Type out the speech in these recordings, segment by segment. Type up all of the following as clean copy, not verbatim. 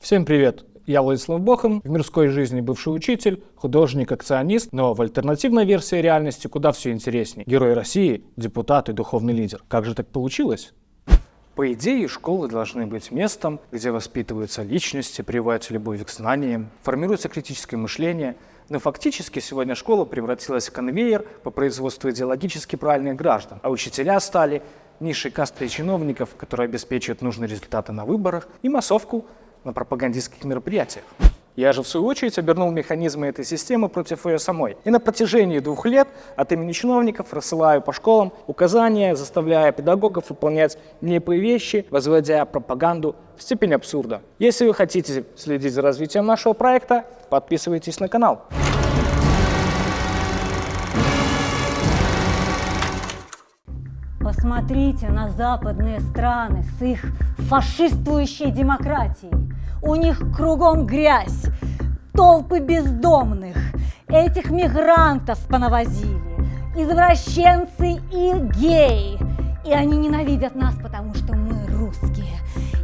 Всем привет! Я Владислав Бохан, в мирской жизни бывший учитель, художник-акционист, но в альтернативной версии реальности куда все интереснее. Герой России, депутат и духовный лидер. Как же так получилось? По идее, школы должны быть местом, где воспитываются личности, прививаются любовь к знаниям, формируется критическое мышление. Но фактически сегодня школа превратилась в конвейер по производству идеологически правильных граждан, а учителя стали низшей кастой чиновников, которые обеспечивают нужные результаты на выборах и массовку на пропагандистских мероприятиях. Я же, в свою очередь, обернул механизмы этой системы против ее самой. И на протяжении 2 лет от имени чиновников рассылаю по школам указания, заставляя педагогов выполнять нелепые вещи, возводя пропаганду в степень абсурда. Если вы хотите следить за развитием нашего проекта, подписывайтесь на канал. Посмотрите на западные страны с их фашистующей демократией. У них кругом грязь, толпы бездомных, этих мигрантов понавозили, извращенцы и геи. И они ненавидят нас, потому что мы русские.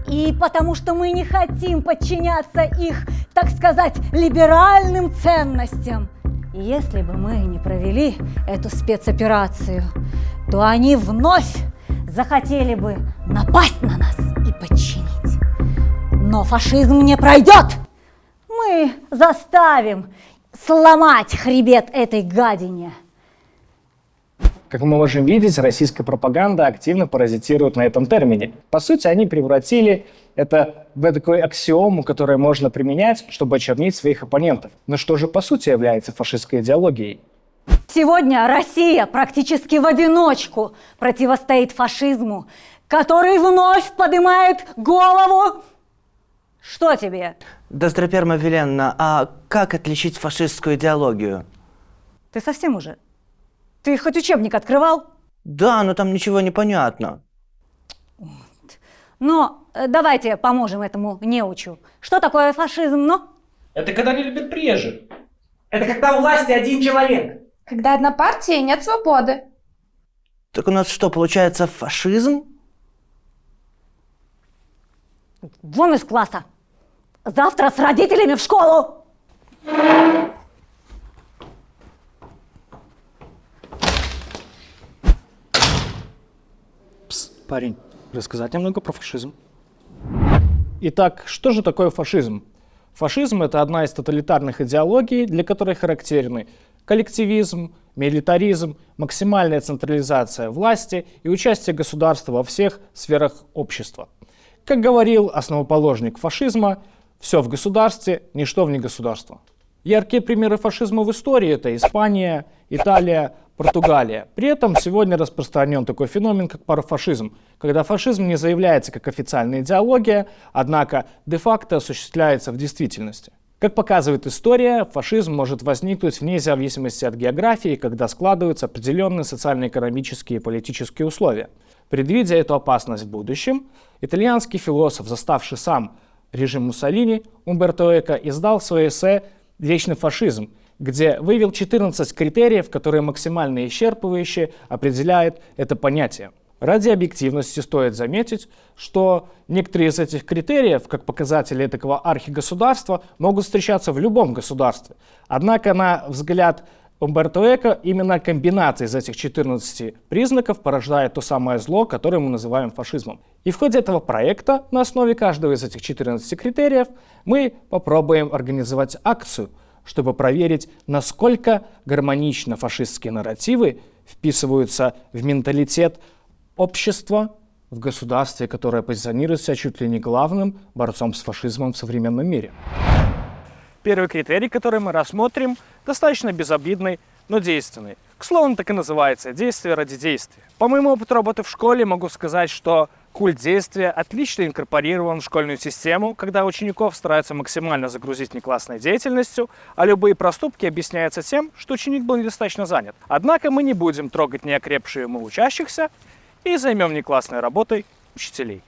И потому что мы не хотим подчиняться их, так сказать, либеральным ценностям. И если бы мы не провели эту спецоперацию, то они вновь захотели бы напасть на нас и подчинить. Но фашизм не пройдет! Мы заставим сломать хребет этой гадине. Как мы можем видеть, российская пропаганда активно паразитирует на этом термине. По сути, они превратили это в такую аксиому, которую можно применять, чтобы очернить своих оппонентов. Но что же по сути является фашистской идеологией? Сегодня Россия практически в одиночку противостоит фашизму, который вновь поднимает голову. Что тебе? Доктор Веленна, а как отличить фашистскую идеологию? Ты совсем уже? Ты хоть учебник открывал? Да, но там ничего не понятно. Но давайте поможем этому неучу. Что такое фашизм, но? Это когда не любят приезжих. Это когда у власти один человек. Когда одна партия и нет свободы. Так у нас что, получается фашизм? Вон из класса. Завтра с родителями в школу. Парень, рассказать немного про фашизм. Итак, что же такое фашизм? Фашизм – это одна из тоталитарных идеологий, для которой характерны коллективизм, милитаризм, максимальная централизация власти и участие государства во всех сферах общества. Как говорил основоположник фашизма, все в государстве, ничто вне государства. Яркие примеры фашизма в истории – это Испания, Италия, Португалия. При этом сегодня распространен такой феномен, как парафашизм, когда фашизм не заявляется как официальная идеология, однако де-факто осуществляется в действительности. Как показывает история, фашизм может возникнуть вне зависимости от географии, когда складываются определенные социально-экономические и политические условия. Предвидя эту опасность в будущем, итальянский философ, заставший сам режим Муссолини, Умберто Эко, издал свое эссе «Вечный фашизм», где вывел 14 критериев, которые максимально исчерпывающе определяют это понятие. Ради объективности стоит заметить, что некоторые из этих критериев, как показатели такого архигосударства, могут встречаться в любом государстве. Однако, на взгляд Умберто Эко, именно комбинация из этих 14 признаков порождает то самое зло, которое мы называем фашизмом. И в ходе этого проекта, на основе каждого из этих 14 критериев, мы попробуем организовать акцию, чтобы проверить, насколько гармонично фашистские нарративы вписываются в менталитет общества в государстве, которое позиционирует себя чуть ли не главным борцом с фашизмом в современном мире. Первый критерий, который мы рассмотрим, достаточно безобидный, но действенный. К слову, он так и называется – действие ради действия. По моему опыту работы в школе могу сказать, что культ действия отлично инкорпорирован в школьную систему, когда учеников стараются максимально загрузить неклассной деятельностью, а любые проступки объясняются тем, что ученик был недостаточно занят. Однако мы не будем трогать неокрепшие умы учащихся и займем неклассной работой учителей.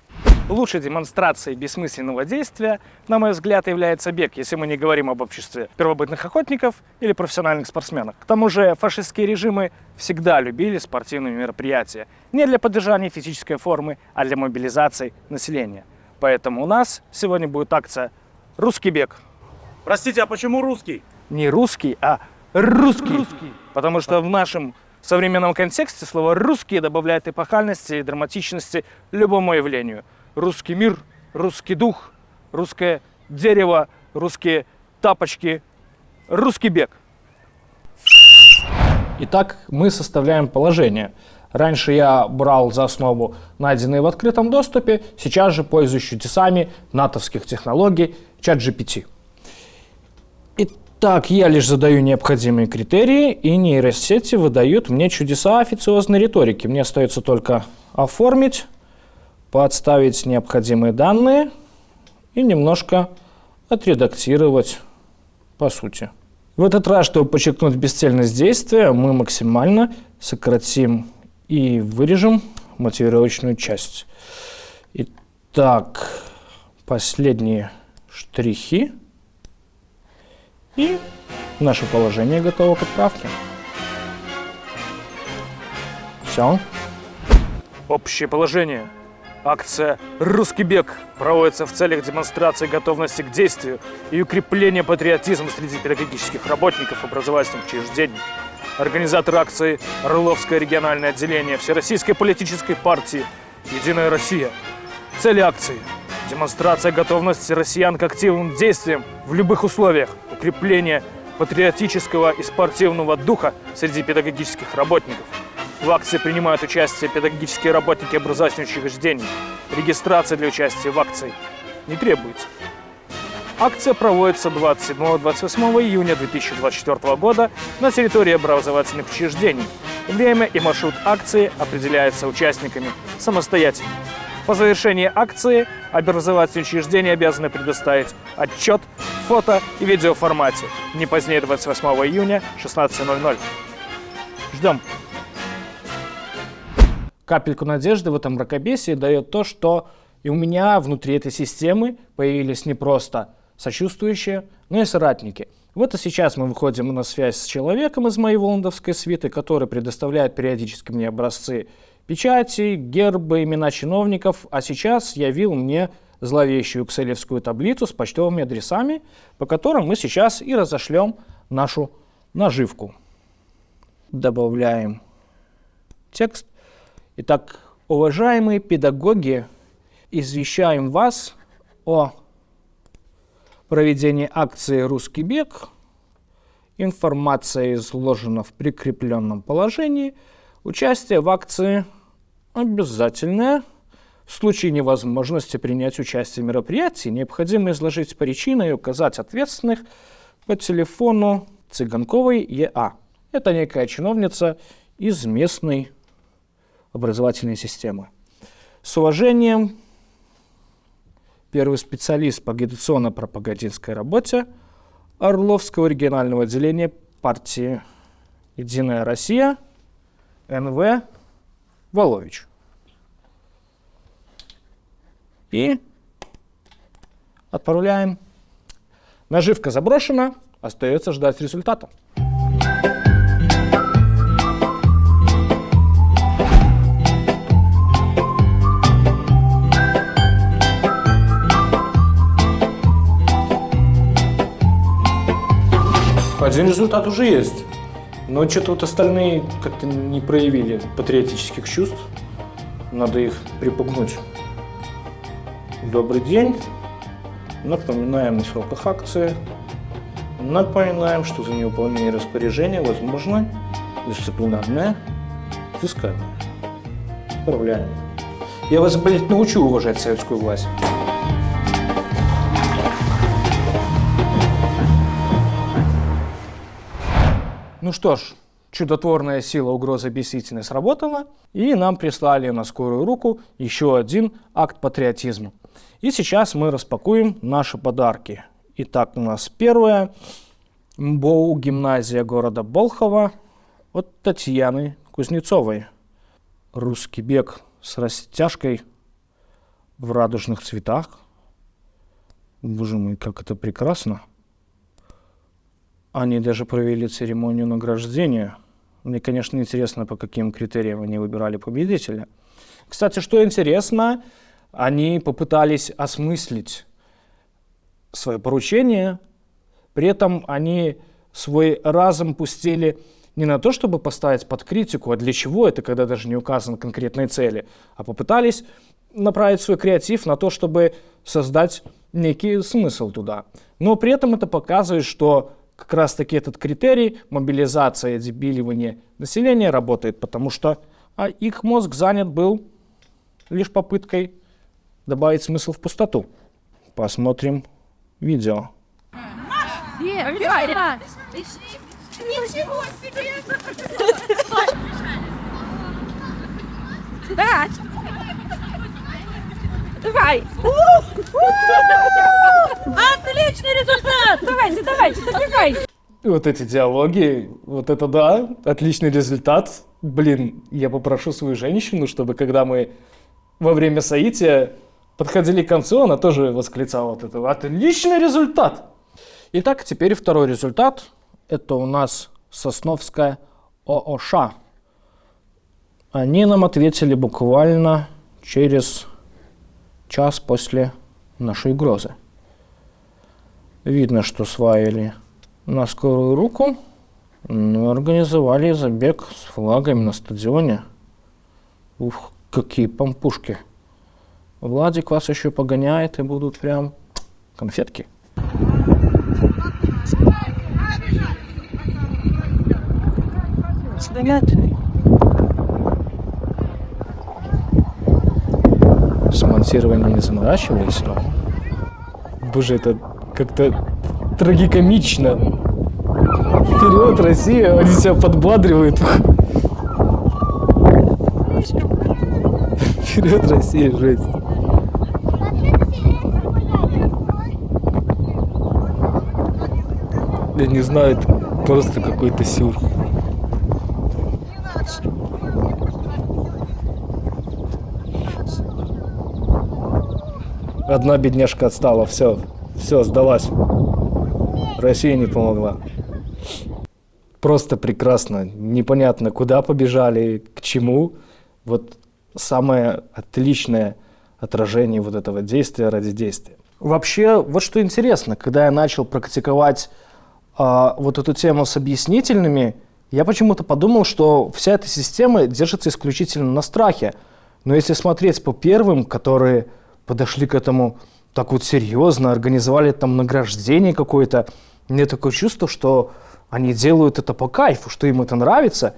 Лучшей демонстрацией бессмысленного действия, на мой взгляд, является бег, если мы не говорим об обществе первобытных охотников или профессиональных спортсменов. К тому же фашистские режимы всегда любили спортивные мероприятия. Не для поддержания физической формы, а для мобилизации населения. Поэтому у нас сегодня будет акция Русский бег. Простите, а почему русский? Не русский, а русский. Потому что в нашем современном контексте слово «русский» добавляет эпохальности и драматичности любому явлению. Русский мир, русский дух, русское дерево, русские тапочки, русский бег. Итак, мы составляем положение. Раньше я брал за основу найденные в открытом доступе, сейчас же пользуюсь чудесами натовских технологий ChatGPT. Итак, я лишь задаю необходимые критерии, и нейросети выдают мне чудеса официозной риторики. Мне остается только оформить, подставить необходимые данные и немножко отредактировать по сути. В этот раз, чтобы подчеркнуть бесцельность действия, мы максимально сократим и вырежем мотивировочную часть. Итак, последние штрихи. И наше положение готово к отправке. Все. Общее положение. Акция «Русский бег» проводится в целях демонстрации готовности к действию и укрепления патриотизма среди педагогических работников образовательных учреждений. Организатор акции «Орловское региональное отделение Всероссийской политической партии «Единая Россия». Цель акции – демонстрация готовности россиян к активным действиям в любых условиях, укрепление патриотического и спортивного духа среди педагогических работников. В акции принимают участие педагогические работники образовательных учреждений. Регистрация для участия в акции не требуется. Акция проводится 27-28 июня 2024 года на территории образовательных учреждений. Время и маршрут акции определяются участниками самостоятельно. По завершении акции образовательные учреждения обязаны предоставить отчет в фото- и видеоформате не позднее 28 июня 16:00. Ждем. Капельку надежды в этом мракобесии дает то, что и у меня внутри этой системы появились не просто сочувствующие, но и соратники. Вот и сейчас мы выходим на связь с человеком из моей воландовской свиты, который предоставляет периодически мне образцы печати, гербы, имена чиновников, а сейчас явил мне зловещую экселевскую таблицу с почтовыми адресами, по которым мы сейчас и разошлем нашу наживку. Добавляем текст. Итак, уважаемые педагоги, извещаем вас о проведении акции «Русский бег». Информация изложена в прикрепленном положении. Участие в акции обязательное. В случае невозможности принять участие в мероприятии необходимо изложить причины и указать ответственных по телефону Цыганковой Е.А. Это некая чиновница из местной образовательной системы. С уважением, первый специалист по агитационно-пропагандистской работе Орловского регионального отделения партии «Единая Россия» Н.В. Волович. И отправляем. Наживка заброшена, остается ждать результата. Один результат уже есть, но что-то вот остальные как-то не проявили патриотических чувств. Надо их припугнуть. Добрый день. Напоминаем о сроках акции. Напоминаем, что за невыполнение распоряжения возможно дисциплинарное взыскание. Отправляем. Я вас, блядь, научу уважать советскую власть. Ну что ж, чудотворная сила угрозы бессильной сработала, и нам прислали на скорую руку еще один акт патриотизма. И сейчас мы распакуем наши подарки. Итак, у нас первое. МБОУ гимназия города Болхова от Татьяны Кузнецовой. Русский бег с растяжкой в радужных цветах. Боже мой, как это прекрасно. Они даже провели церемонию награждения. Мне, конечно, интересно, по каким критериям они выбирали победителя. Кстати, что интересно, они попытались осмыслить свое поручение. При этом они свой разум пустили не на то, чтобы поставить под критику, а для чего это, когда даже не указаны конкретные цели, а попытались направить свой креатив на то, чтобы создать некий смысл туда. Но при этом это показывает, что как раз-таки этот критерий мобилизация и дебиливание населения работает, потому что их мозг занят был лишь попыткой добавить смысл в пустоту. Посмотрим видео. Ничего себе! Да! Давай! Отличный результат! Давайте, добегай! И вот эти диалоги, вот это да, отличный результат. Блин, я попрошу свою женщину, чтобы когда мы во время соития подходили к концу, она тоже восклицала вот это. Отличный результат! Итак, теперь второй результат. Это у нас Сосновская ООШ. Они нам ответили буквально через час после нашей угрозы. Видно, что сваяли на скорую руку, но организовали забег с флагами на стадионе. Ух, какие помпушки. Владик вас еще погоняет, и будут прям конфетки. Смонтирование не заморачивались, но... Боже, это как-то трагикомично. Вперед, Россия! Они себя подбадривают. Вперед, Россия, жесть. Я не знаю, это просто какой-то сюр. Одна бедняжка отстала, все, сдалась. Россия не помогла. Просто прекрасно. Непонятно, куда побежали, к чему. Вот самое отличное отражение вот этого действия ради действия. Вообще, вот что интересно, когда я начал практиковать вот эту тему с объяснительными, я почему-то подумал, что вся эта система держится исключительно на страхе. Но если смотреть по первым, которые подошли к этому так вот серьезно, организовали там награждение какое-то, мне такое чувство, что они делают это по кайфу, что им это нравится,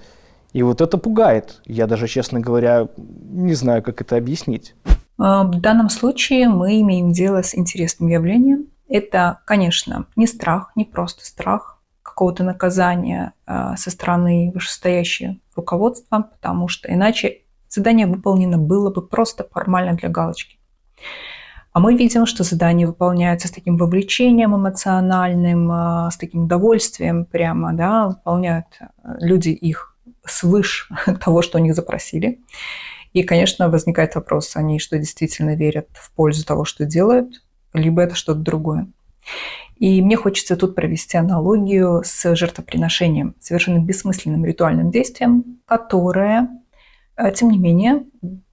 и вот это пугает. Я даже, честно говоря, не знаю, как это объяснить. В данном случае мы имеем дело с интересным явлением. Это, конечно, не страх, не просто страх какого-то наказания со стороны вышестоящего руководства, потому что иначе задание выполнено было бы просто формально для галочки. А мы видим, что задания выполняются с таким вовлечением эмоциональным, с таким удовольствием прямо, да, выполняют люди их свыше того, что у них запросили. И, конечно, возникает вопрос, они что, действительно верят в пользу того, что делают, либо это что-то другое. И мне хочется тут провести аналогию с жертвоприношением, совершенно бессмысленным ритуальным действием, которое, тем не менее,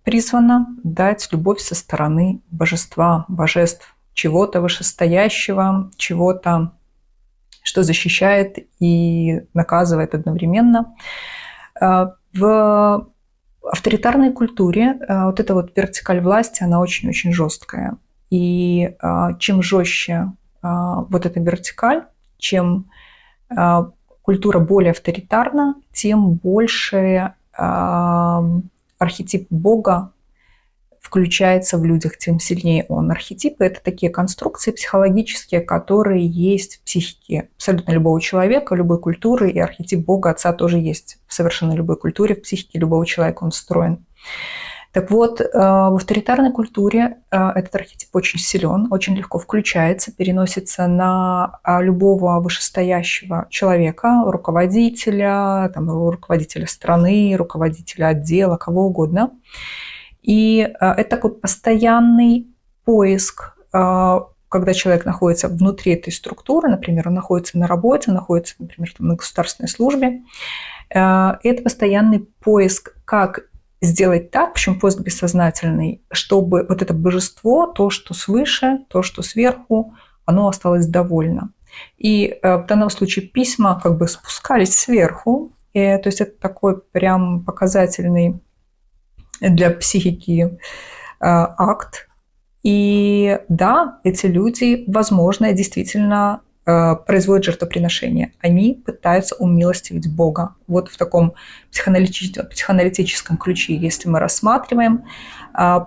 призвано дать любовь со стороны божества, божеств, чего-то вышестоящего, чего-то, что защищает и наказывает одновременно. В авторитарной культуре вот эта вот вертикаль власти, она очень-очень жесткая. И чем жестче вот эта вертикаль, чем культура более авторитарна, тем больше архетип Бога включается в людях, тем сильнее он. Архетипы – это такие конструкции психологические, которые есть в психике абсолютно любого человека, любой культуры, и архетип Бога Отца тоже есть в совершенно любой культуре, в психике любого человека он встроен. Так вот, в авторитарной культуре этот архетип очень силен, очень легко включается, переносится на любого вышестоящего человека, руководителя, там, руководителя страны, руководителя отдела, кого угодно. И это такой постоянный поиск, когда человек находится внутри этой структуры, например, он находится на работе, находится, например, на государственной службе. Это постоянный поиск, как сделать так, причем поиск бессознательный, чтобы вот это божество, то, что свыше, то, что сверху, оно осталось довольно. И в данном случае письма как бы спускались сверху, то есть это такой прям показательный для психики акт. И да, эти люди, возможно, действительно производят жертвоприношение. Они пытаются умилостивить Бога. Вот в таком психоаналитическом ключе, если мы рассматриваем.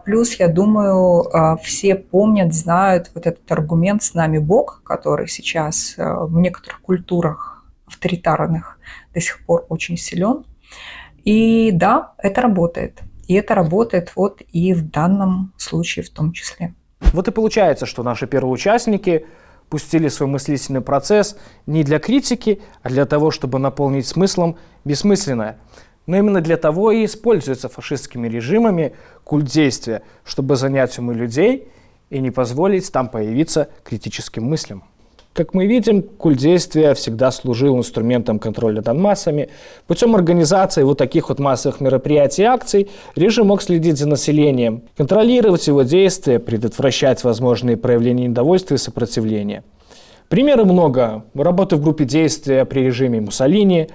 Плюс, я думаю, все помнят, знают вот этот аргумент «с нами Бог», который сейчас в некоторых культурах авторитарных до сих пор очень силен. И да, это работает. И это работает вот и в данном случае в том числе. Вот и получается, что наши первоучастники пустили свой мыслительный процесс не для критики, а для того, чтобы наполнить смыслом бессмысленное. Но именно для того и используется фашистскими режимами культ действия, чтобы занять умы людей и не позволить там появиться критическим мыслям. Как мы видим, культ действия всегда служил инструментом контроля над массами. Путем организации вот таких вот массовых мероприятий и акций режим мог следить за населением, контролировать его действия, предотвращать возможные проявления недовольства и сопротивления. Примеров много. Работы в группе действия при режиме Муссолини,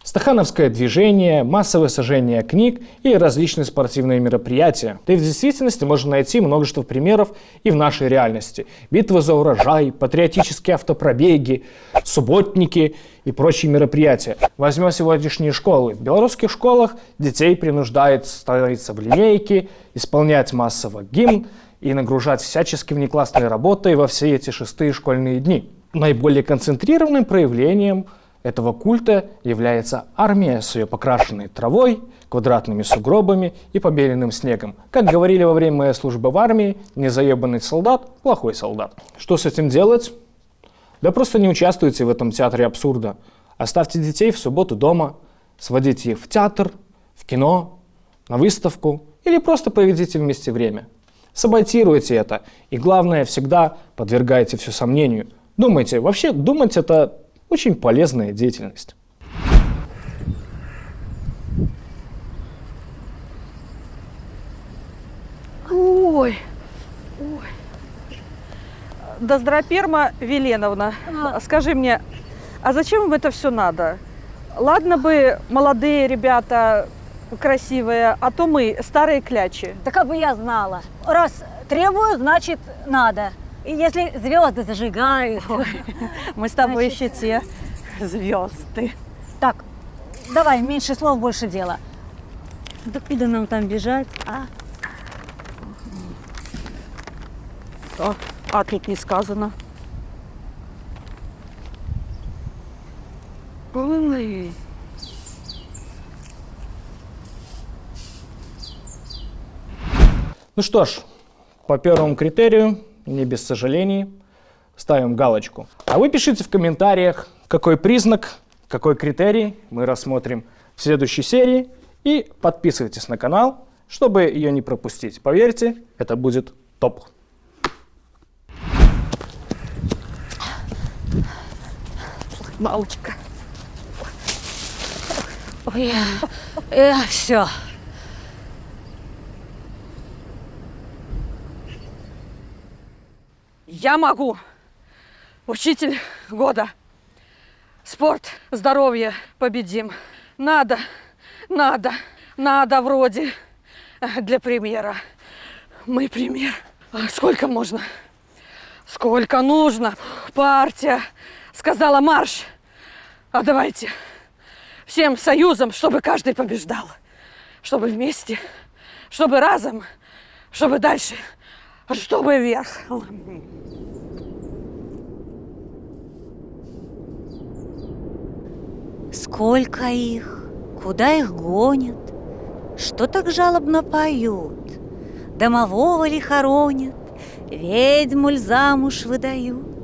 стахановское движение, массовое сожжение книг и различные спортивные мероприятия. Да и в действительности можно найти множество примеров и в нашей реальности. Битвы за урожай, патриотические автопробеги, субботники и прочие мероприятия. Возьмем сегодняшние школы. В белорусских школах детей принуждают становиться в линейки, исполнять массово гимн и нагружать всячески внеклассной работой во все эти 6-е школьные дни. Наиболее концентрированным проявлением этого культа является армия с ее покрашенной травой, квадратными сугробами и побеленным снегом. Как говорили во время моей службы в армии, незаебанный солдат – плохой солдат. Что с этим делать? Да просто не участвуйте в этом театре абсурда. Оставьте детей в субботу дома, сводите их в театр, в кино, на выставку или просто проведите вместе время. Саботируйте это и, главное, всегда подвергайте все сомнению. Думайте, вообще думать – это очень полезная деятельность. Ой. Доздроперма Веленовна, скажи мне, а зачем им это все надо? Ладно бы молодые ребята, красивые, а то мы старые клячи. Да как бы я знала. Раз требую, значит надо. И если звезды зажигают. Мы с тобой еще те звезды. Так, давай, меньше слов, больше дела. Да куда нам там бежать, а? А тут не сказано. Ой. Ну что ж, по первому критерию, не без сожалений, ставим галочку. А вы пишите в комментариях, какой признак, какой критерий мы рассмотрим в следующей серии. И подписывайтесь на канал, чтобы ее не пропустить. Поверьте, это будет топ. Малочка. Ой, все. Я могу. Учитель года. Спорт, здоровье, победим. Надо вроде для примера. Мы пример. Сколько можно? Сколько нужно? Партия сказала марш. А давайте всем союзом, чтобы каждый побеждал. Чтобы вместе, чтобы разом, чтобы дальше, чтобы вверх. Сколько их? Куда их гонят? Что так жалобно поют? Домового ли хоронят? Ведьму ль замуж выдают?